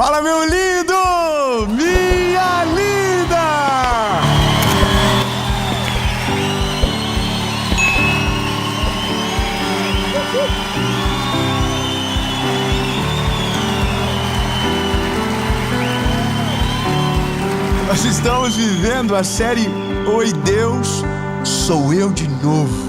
Fala, meu lindo! Minha linda! Nós estamos vivendo a série Oi Deus, sou eu de novo.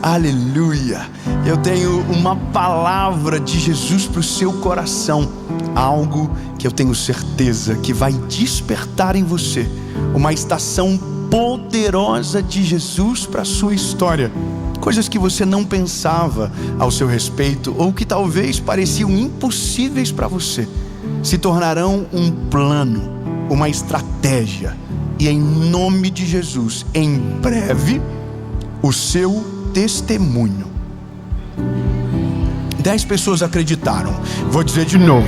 Aleluia. Eu tenho uma palavra de Jesus para o seu coração. Algo que eu tenho certeza que vai despertar em você uma estação poderosa de Jesus para a sua história. Coisas que você não pensava ao seu respeito, ou que talvez pareciam impossíveis para você, se tornarão um plano, uma estratégia. E em nome de Jesus, em breve, o seu testemunho. 10 pessoas acreditaram. Vou dizer de novo.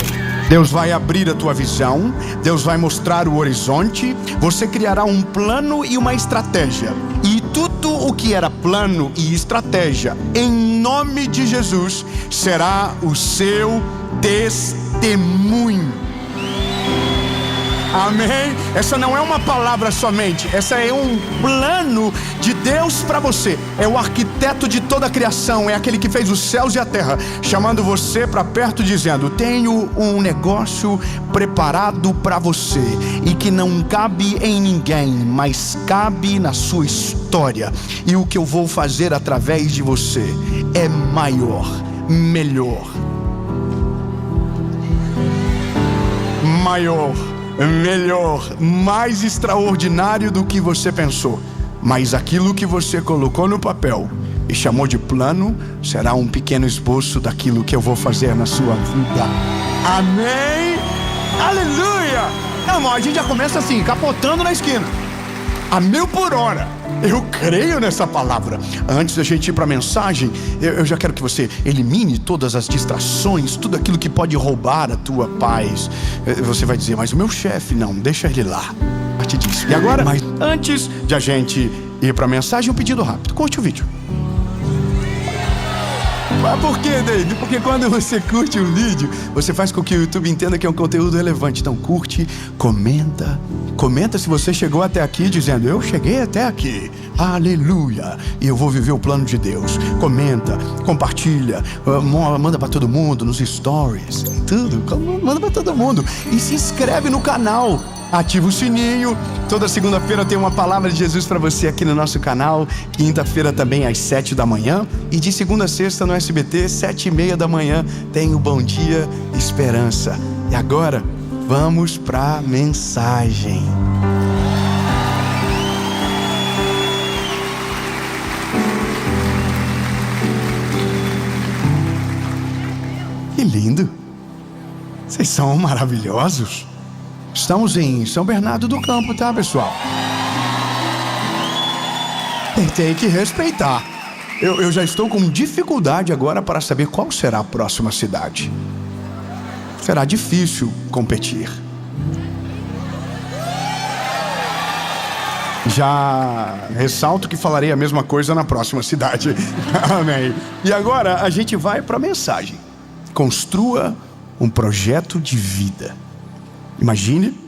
Deus vai abrir a tua visão, Deus vai mostrar o horizonte, você criará um plano e uma estratégia. E tudo o que era plano e estratégia, em nome de Jesus, será o seu testemunho. Amém? Essa não é uma palavra somente, essa é um plano de Deus para você. É o arquiteto de toda a criação, é aquele que fez os céus e a terra, chamando você para perto, dizendo: tenho um negócio preparado para você, e que não cabe em ninguém, mas cabe na sua história. E o que eu vou fazer através de você é maior, melhor, maior, melhor, mais extraordinário do que você pensou. Mas aquilo que você colocou no papel e chamou de plano será um pequeno esboço daquilo que eu vou fazer na sua vida. Amém? Aleluia! Irmão, a gente já começa assim, capotando na esquina, a 1000 por hora. Eu creio nessa palavra. Antes da gente ir para a mensagem, eu já quero que você elimine todas as distrações, tudo aquilo que pode roubar a tua paz. Você vai dizer: mas o meu chefe, não, deixa ele lá. Parte disso. E agora, mas antes de a gente ir para a mensagem, um pedido rápido: curte o vídeo. Mas por quê, David? Porque quando você curte um vídeo, você faz com que o YouTube entenda que é um conteúdo relevante. Então curte, comenta. Comenta se você chegou até aqui dizendo: eu cheguei até aqui, aleluia, e eu vou viver o plano de Deus. Comenta, compartilha, manda para todo mundo nos stories, tudo, manda para todo mundo. E se inscreve no canal. Ativa o sininho. Toda segunda-feira tem uma palavra de Jesus para você aqui no nosso canal. Quinta-feira também às 7 da manhã. E de segunda a sexta no SBT, 7:30 da manhã, tem o Bom Dia Esperança. E agora, vamos para a mensagem. Que lindo! Vocês são maravilhosos. Estamos em São Bernardo do Campo, tá, pessoal? Tem que respeitar. Eu já estou com dificuldade agora para saber qual será a próxima cidade. Será difícil competir. Já ressalto que falarei a mesma coisa na próxima cidade. Amém. E agora a gente vai para a mensagem. Construa um projeto de vida. Imagine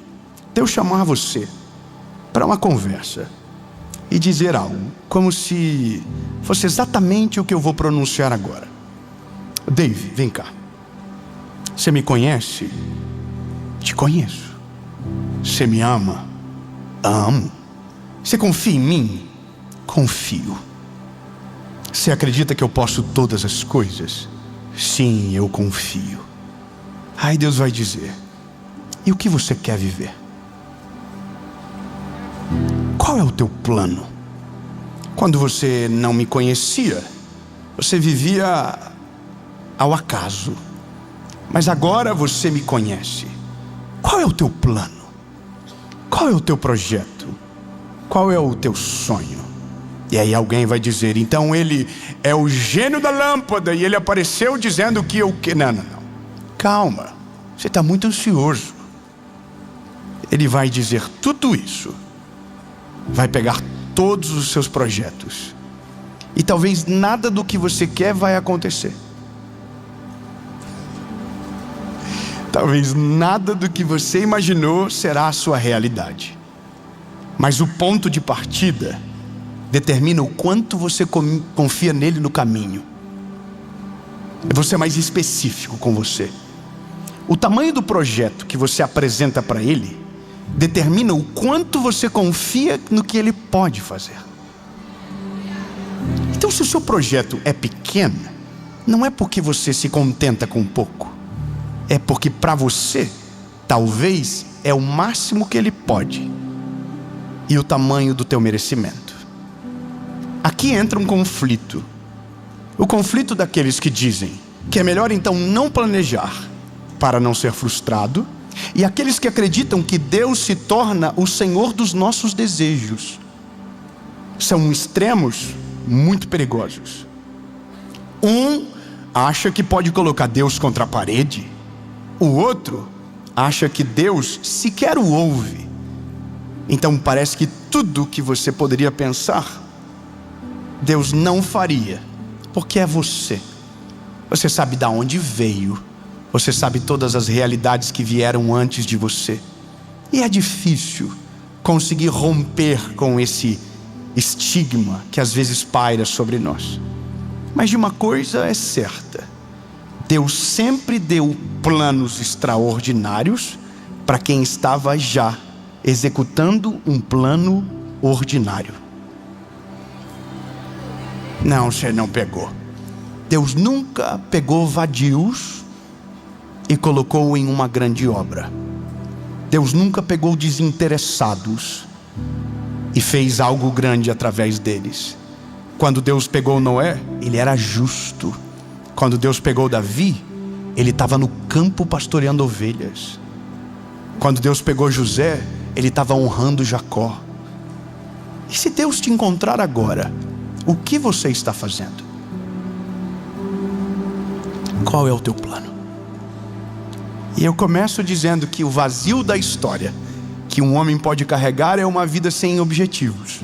Deus chamar você para uma conversa e dizer algo como se fosse exatamente o que eu vou pronunciar agora. Dave, vem cá. Você me conhece? Te conheço. Você me ama? Amo. Você confia em mim? Confio. Você acredita que eu posso todas as coisas? Sim, eu confio. Aí Deus vai dizer: e o que você quer viver? Qual é o teu plano? Quando você não me conhecia, você vivia ao acaso. Mas agora você me conhece. Qual é o teu plano? Qual é o teu projeto? Qual é o teu sonho? E aí alguém vai dizer: então ele é o gênio da lâmpada e ele apareceu dizendo que eu... Não. Calma, você está muito ansioso. Ele vai dizer tudo isso. Vai pegar todos os seus projetos. E talvez nada do que você quer vai acontecer. Talvez nada do que você imaginou será a sua realidade, mas o ponto de partida determina o quanto você confia nele no caminho. Eu vou ser mais específico com você. O tamanho do projeto que você apresenta para ele determina o quanto você confia no que ele pode fazer. Então, se o seu projeto é pequeno, não é porque você se contenta com pouco, é porque para você, talvez é o máximo que ele pode e o tamanho do teu merecimento. Aqui entra um conflito. O conflito daqueles que dizem que é melhor então não planejar para não ser frustrado, e aqueles que acreditam que Deus se torna o Senhor dos nossos desejos. São extremos muito perigosos. Um acha que pode colocar Deus contra a parede, o outro acha que Deus sequer o ouve. Então parece que tudo que você poderia pensar, Deus não faria, porque é você. Você sabe de onde veio, você sabe todas as realidades que vieram antes de você, e é difícil conseguir romper com esse estigma que às vezes paira sobre nós. Mas de uma coisa é certa: Deus sempre deu planos extraordinários para quem estava já executando um plano ordinário. Não, você não pegou. Deus nunca pegou vadios e colocou em uma grande obra. Deus nunca pegou desinteressados e fez algo grande através deles. Quando Deus pegou Noé, ele era justo. Quando Deus pegou Davi, ele estava no campo pastoreando ovelhas. Quando Deus pegou José, ele estava honrando Jacó. E se Deus te encontrar agora, o que você está fazendo? Qual é o teu plano? E eu começo dizendo que o vazio da história que um homem pode carregar é uma vida sem objetivos.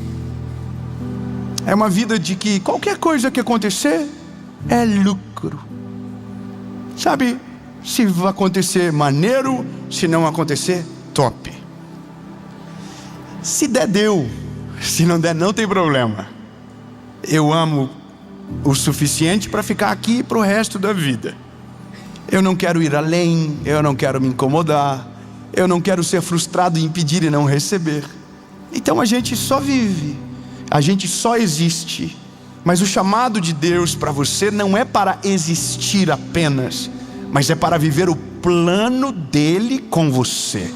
É uma vida de que qualquer coisa que acontecer é lucro. Sabe, se vai acontecer, maneiro; se não acontecer, top. Se der, deu. Se não der, não tem problema. Eu amo o suficiente para ficar aqui para o resto da vida. Eu não quero ir além, eu não quero me incomodar, eu não quero ser frustrado em pedir e não receber. Então a gente só vive, a gente só existe. Mas o chamado de Deus para você não é para existir apenas, mas é para viver o plano dele com você.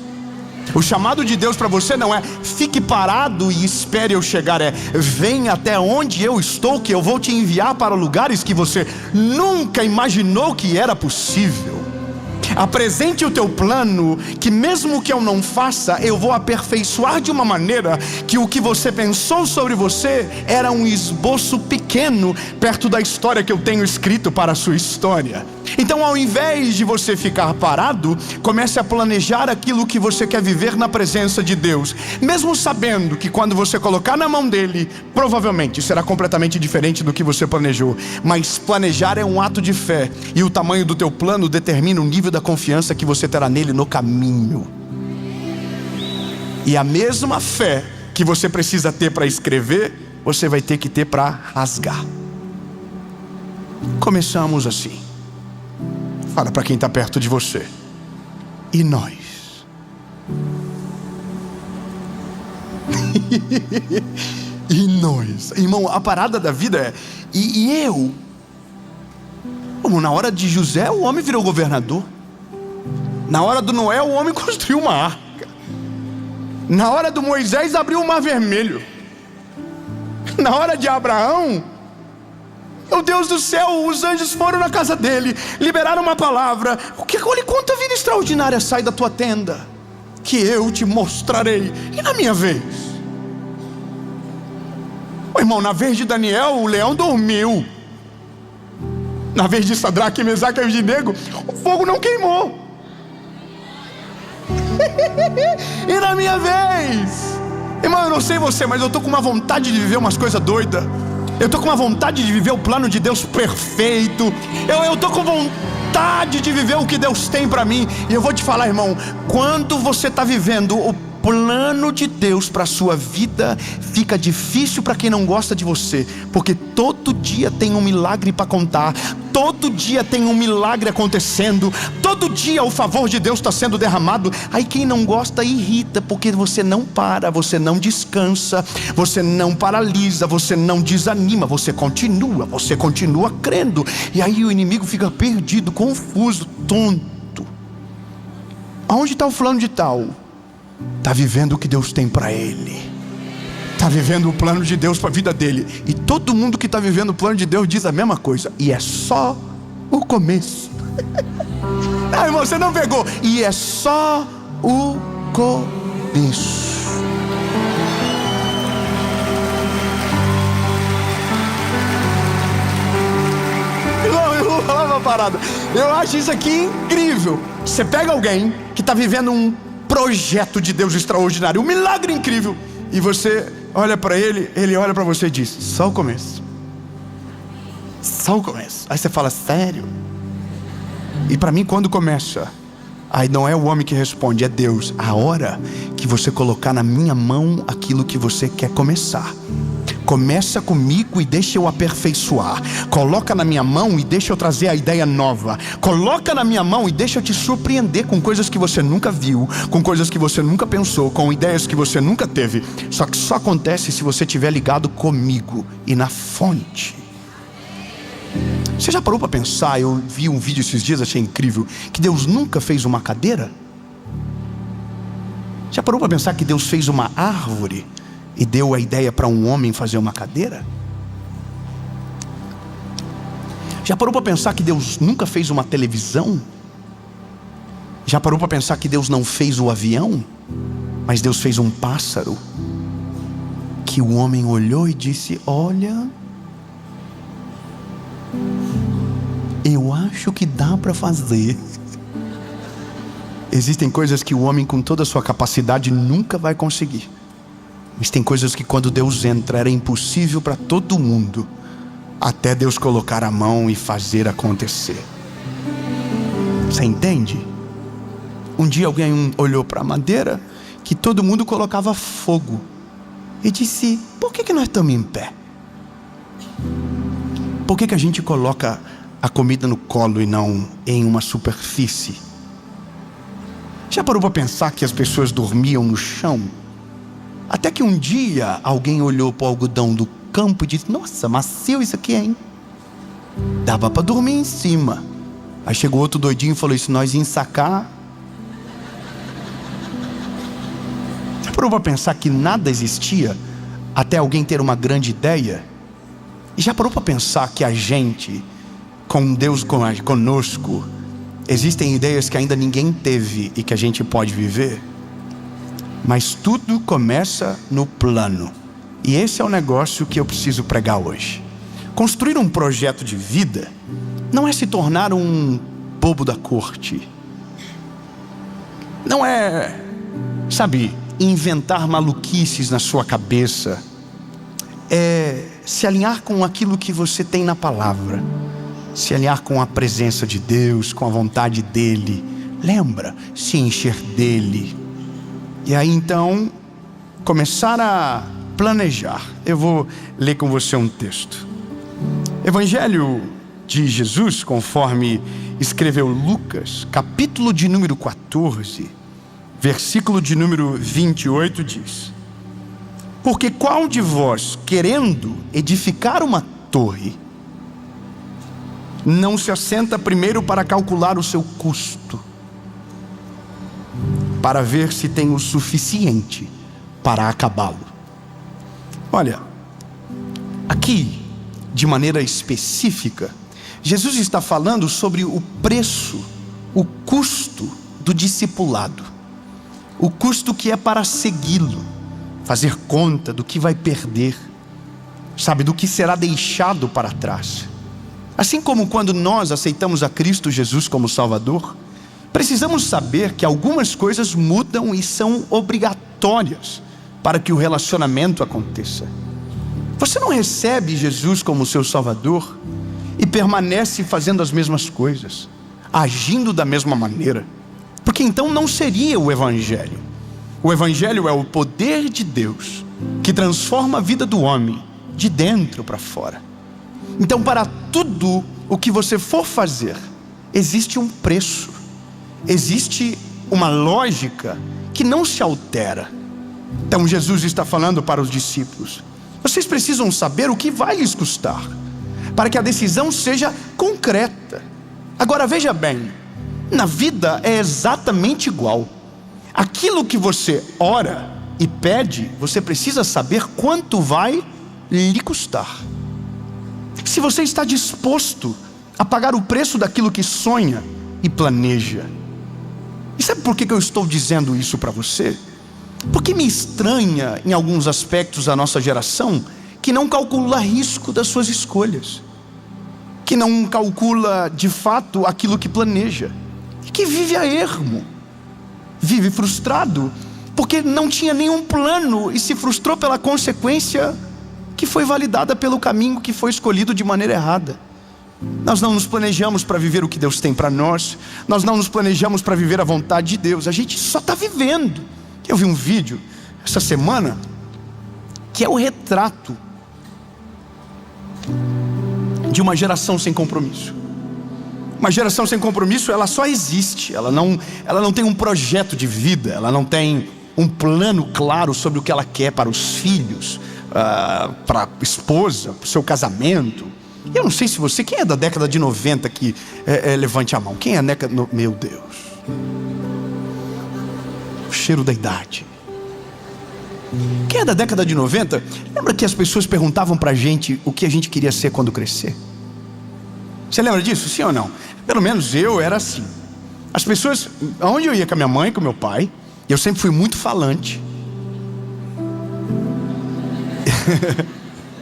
O chamado de Deus para você não é fique parado e espere eu chegar, é vem até onde eu estou, que eu vou te enviar para lugares que você nunca imaginou que era possível. Apresente o teu plano, que mesmo que eu não faça, eu vou aperfeiçoar de uma maneira que o que você pensou sobre você era um esboço pequeno perto da história que eu tenho escrito para a sua história. Então, ao invés de você ficar parado, comece a planejar aquilo que você quer viver na presença de Deus, mesmo sabendo que quando você colocar na mão dele, provavelmente será completamente diferente do que você planejou. Mas planejar é um ato de fé, e o tamanho do teu plano determina o nível da confiança que você terá nele no caminho. E a mesma fé que você precisa ter para escrever, você vai ter que ter para rasgar. Começamos assim. Fala para quem está perto de você: e nós? E nós? Irmão, a parada da vida é e eu? Como na hora de José, o homem virou governador. Na hora do Noé, o homem construiu uma arca. Na hora do Moisés, abriu o mar vermelho. Na hora de Abraão, meu Deus do céu, os anjos foram na casa dele, liberaram uma palavra. Olha quanta vida extraordinária sai da tua tenda, que eu te mostrarei. E na minha vez? Ô irmão, na vez de Daniel, o leão dormiu. Na vez de Sadraque, Mesaque e Abednego, o fogo não queimou. E na minha vez? Irmão, eu não sei você, mas eu estou com uma vontade de viver umas coisas doidas. Eu estou com uma vontade de viver o plano de Deus perfeito. Eu estou com vontade. vontade de viver o que Deus tem para mim. E eu vou te falar, irmão, quando você está vivendo o plano de Deus para a sua vida, fica difícil para quem não gosta de você, porque todo dia tem um milagre para contar, todo dia tem um milagre acontecendo, todo dia o favor de Deus está sendo derramado. Aí quem não gosta irrita, porque você não para, você não descansa, você não paralisa, você não desanima, você continua crendo. E aí o inimigo fica perdido, confuso, tonto. Aonde está o fulano de tal? Está vivendo o que Deus tem para ele, está vivendo o plano de Deus para a vida dele. E todo mundo que está vivendo o plano de Deus diz a mesma coisa: e é só o começo. Não, irmão, você não pegou. E é só o começo. Eu vou falar uma parada. Eu acho isso aqui incrível. Você pega alguém que está vivendo um projeto de Deus extraordinário, um milagre incrível, e você olha para ele, ele olha para você e diz: só o começo, só o começo. Aí você fala: sério? E para mim, quando começa, aí não é o homem que responde, é Deus. A hora que você colocar na minha mão aquilo que você quer começar, começa comigo e deixa eu aperfeiçoar. Coloca na minha mão e deixa eu trazer a ideia nova. Coloca na minha mão e deixa eu te surpreender com coisas que você nunca viu, com coisas que você nunca pensou, com ideias que você nunca teve. Só que só acontece se você estiver ligado comigo e na fonte. Você já parou para pensar? Eu vi um vídeo esses dias, achei incrível, que Deus nunca fez uma cadeira. Já parou para pensar que Deus fez uma árvore e deu a ideia para um homem fazer uma cadeira? Já parou para pensar que Deus nunca fez uma televisão? Já parou para pensar que Deus não fez o avião, mas Deus fez um pássaro, que o homem olhou e disse: olha, eu acho que dá para fazer. Existem coisas que o homem, com toda a sua capacidade, nunca vai conseguir. Mas tem coisas que quando Deus entra, era impossível para todo mundo, até Deus colocar a mão e fazer acontecer. Você entende? Um dia alguém olhou para a madeira que todo mundo colocava fogo e disse: por que nós estamos em pé? Por que a gente coloca a comida no colo e não em uma superfície? Já parou para pensar que as pessoas dormiam no chão? Até que um dia alguém olhou para o algodão do campo e disse: nossa, macio isso aqui, hein? Dava para dormir em cima. Aí chegou outro doidinho e falou: se nós ensacar. Já parou para pensar que nada existia até alguém ter uma grande ideia? E já parou para pensar que a gente, com Deus conosco, existem ideias que ainda ninguém teve e que a gente pode viver? Mas tudo começa no plano. E esse é o negócio que eu preciso pregar hoje. Construir um projeto de vida não é se tornar um bobo da corte. Não é, sabe, inventar maluquices na sua cabeça. É se alinhar com aquilo que você tem na palavra. Se alinhar com a presença de Deus, com a vontade dEle. Lembra? Se encher dEle. E aí então, começar a planejar. Eu vou ler com você um texto. Evangelho de Jesus, conforme escreveu Lucas, capítulo de número 14, versículo de número 28 diz: porque qual de vós, querendo edificar uma torre, não se assenta primeiro para calcular o seu custo, para ver se tem o suficiente para acabá-lo? Olha, aqui, de maneira específica, Jesus está falando sobre o preço, o custo do discipulado, o custo que é para segui-lo, fazer conta do que vai perder, sabe, do que será deixado para trás. Assim como quando nós aceitamos a Cristo Jesus como Salvador, precisamos saber que algumas coisas mudam e são obrigatórias para que o relacionamento aconteça. Você não recebe Jesus como seu Salvador e permanece fazendo as mesmas coisas. agindo da mesma maneira, porque então não seria o Evangelho. O Evangelho é o poder de Deus que transforma a vida do homem de dentro para fora. Então, para tudo o que você for fazer, existe um preço, existe uma lógica que não se altera. Então Jesus está falando para os discípulos: vocês precisam saber o que vai lhes custar, para que a decisão seja concreta. Agora veja bem, na vida é exatamente igual. Aquilo que você ora e pede, você precisa saber quanto vai lhe custar. Se você está disposto a pagar o preço daquilo que sonha e planeja. E sabe por que eu estou dizendo isso para você? Porque me estranha em alguns aspectos a nossa geração que não calcula risco das suas escolhas, que não calcula de fato aquilo que planeja, que vive a ermo, vive frustrado porque não tinha nenhum plano e se frustrou pela consequência que foi validada pelo caminho que foi escolhido de maneira errada. Nós não nos planejamos para viver o que Deus tem para nós. Nós não nos planejamos para viver a vontade de Deus. A gente só está vivendo. Eu vi um vídeo essa semana que é o retrato de uma geração sem compromisso. Uma geração sem compromisso, ela só existe. Ela não tem um projeto de vida. Ela não tem um plano claro sobre o que ela quer para os filhos, para a esposa, para o seu casamento. Eu não sei se você, quem é da década de 90 aqui, levante a mão. Quem é da década, meu Deus, o cheiro da idade. Quem é da década de 90, lembra que as pessoas perguntavam pra gente o que a gente queria ser quando crescer? Você lembra disso, sim ou não? Pelo menos eu era assim. As pessoas, aonde eu ia com a minha mãe, com o meu pai, eu sempre fui muito falante.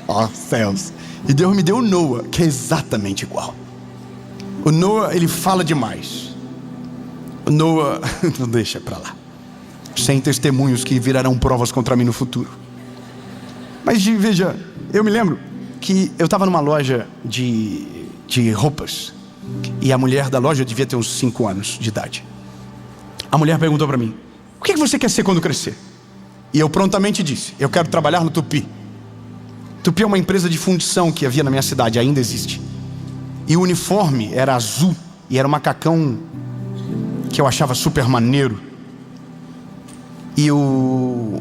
Ó céus. E Deus me deu o Noah, que é exatamente igual. O Noah, ele fala demais. O Noah, não deixa pra lá. Sem testemunhos que virarão provas contra mim no futuro. Mas veja, eu me lembro que eu estava numa loja de roupas. E a mulher da loja devia ter uns 5 anos de idade. A mulher perguntou para mim: o que você quer ser quando crescer? E eu prontamente disse: eu quero trabalhar no Tupi. Tupi é uma empresa de fundição que havia na minha cidade, ainda existe. E o uniforme era azul e era um macacão que eu achava super maneiro. E o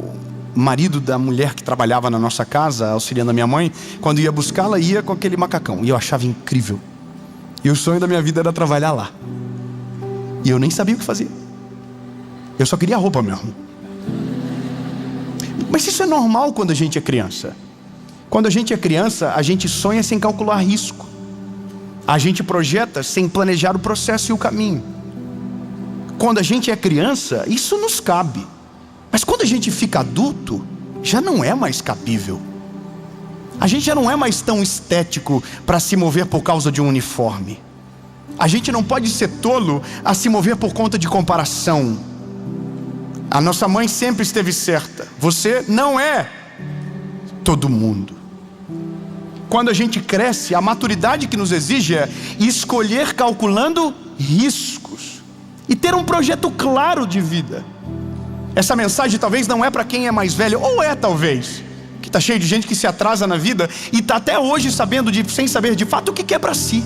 marido da mulher que trabalhava na nossa casa, auxiliando a minha mãe, quando ia buscá-la, ia com aquele macacão. E eu achava incrível. E o sonho da minha vida era trabalhar lá. E eu nem sabia o que fazer. Eu só queria roupa mesmo. Mas isso é normal quando a gente é criança. Quando a gente é criança, a gente sonha sem calcular risco. A gente projeta sem planejar o processo e o caminho. Quando a gente é criança, isso nos cabe. Mas quando a gente fica adulto, já não é mais cabível. A gente já não é mais tão estético para se mover por causa de um uniforme. A gente não pode ser tolo a se mover por conta de comparação. A nossa mãe sempre esteve certa. Você não é todo mundo. Quando a gente cresce, a maturidade que nos exige é escolher calculando riscos e ter um projeto claro de vida. Essa mensagem talvez não é para quem é mais velho, ou é talvez, que está cheio de gente que se atrasa na vida e está até hoje sem saber de fato o que quer para si.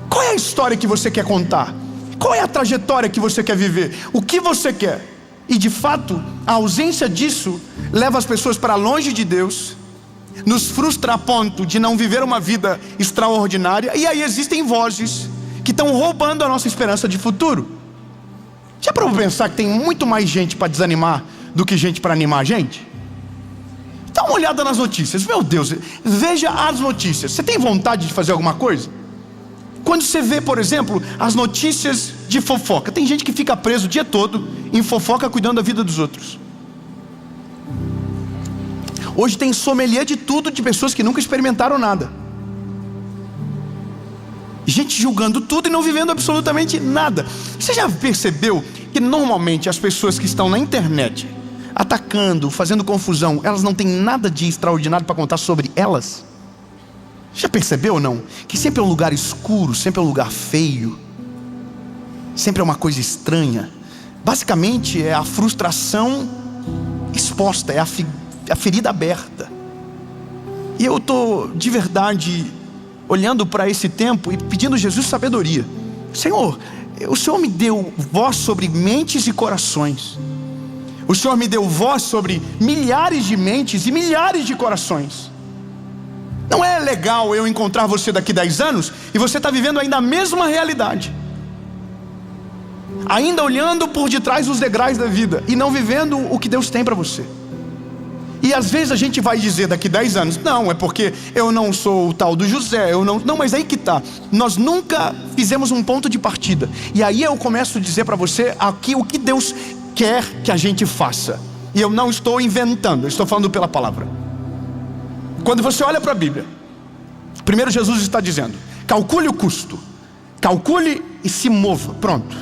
Qual é a história que você quer contar? Qual é a trajetória que você quer viver? O que você quer? E de fato, a ausência disso leva as pessoas para longe de Deus, nos frustra a ponto de não viver uma vida extraordinária. E aí existem vozes que estão roubando a nossa esperança de futuro. Já parou para pensar que tem muito mais gente para desanimar do que gente para animar a gente? Dá uma olhada nas notícias. Meu Deus, veja as notícias. Você tem vontade de fazer alguma coisa? Quando você vê, por exemplo, as notícias de fofoca, tem gente que fica preso o dia todo em fofoca cuidando da vida dos outros. Hoje tem sommelier de tudo, de pessoas que nunca experimentaram nada. Gente julgando tudo e não vivendo absolutamente nada. Você já percebeu que normalmente as pessoas que estão na internet atacando, fazendo confusão, elas não têm nada de extraordinário para contar sobre elas? Já percebeu ou não? Que sempre é um lugar escuro, sempre é um lugar feio. sempre é uma coisa estranha. Basicamente é a frustração exposta, é a ferida aberta. E eu estou de verdade olhando para esse tempo e pedindo a Jesus sabedoria. Senhor, o Senhor me deu voz sobre mentes e corações. O Senhor me deu voz sobre milhares de mentes e milhares de corações. Não é legal eu encontrar você daqui 10 anos e você está vivendo ainda a mesma realidade, ainda olhando por detrás dos degraus da vida e não vivendo o que Deus tem para você. E às vezes a gente vai dizer daqui 10 anos, não, é porque eu não sou o tal do José, não, mas aí que tá. Nós nunca fizemos um ponto de partida. E aí eu começo a dizer para você aqui o que Deus quer que a gente faça. E eu não estou inventando, eu estou falando pela palavra. Quando você olha para a Bíblia, primeiro Jesus está dizendo, calcule o custo, calcule e se mova, pronto.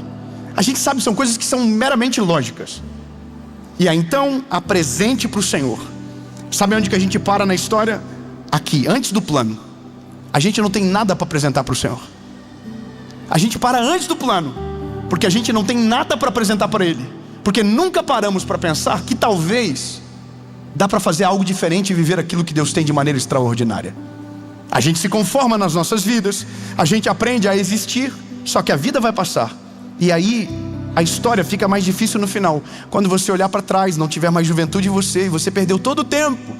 A gente sabe que são coisas que são meramente lógicas. E aí então apresente para o Senhor. Sabe onde que a gente para na história? Aqui, antes do plano. A gente não tem nada para apresentar para o Senhor. A gente para antes do plano, porque a gente não tem nada para apresentar para Ele. Porque nunca paramos para pensar que talvez dá para fazer algo diferente e viver aquilo que Deus tem de maneira extraordinária. A gente se conforma nas nossas vidas, a gente aprende a existir, só que a vida vai passar. E aí a história fica mais difícil no final, quando você olhar para trás, não tiver mais juventude em você, e você perdeu todo o tempo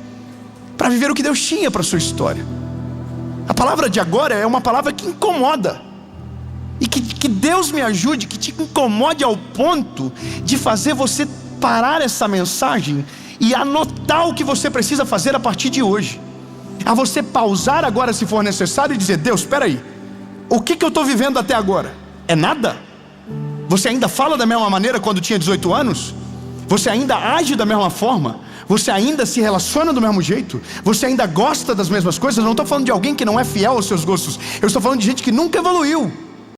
para viver o que Deus tinha para a sua história. A palavra de agora é uma palavra que incomoda. E que Deus me ajude, que te incomode ao ponto de fazer você parar essa mensagem e anotar o que você precisa fazer a partir de hoje. A você pausar agora se for necessário e dizer, Deus, espera aí, o que eu estou vivendo até agora? É nada? Você ainda fala da mesma maneira quando tinha 18 anos? Você ainda age da mesma forma? Você ainda se relaciona do mesmo jeito? Você ainda gosta das mesmas coisas? Eu não estou falando de alguém que não é fiel aos seus gostos. Eu estou falando de gente que nunca evoluiu.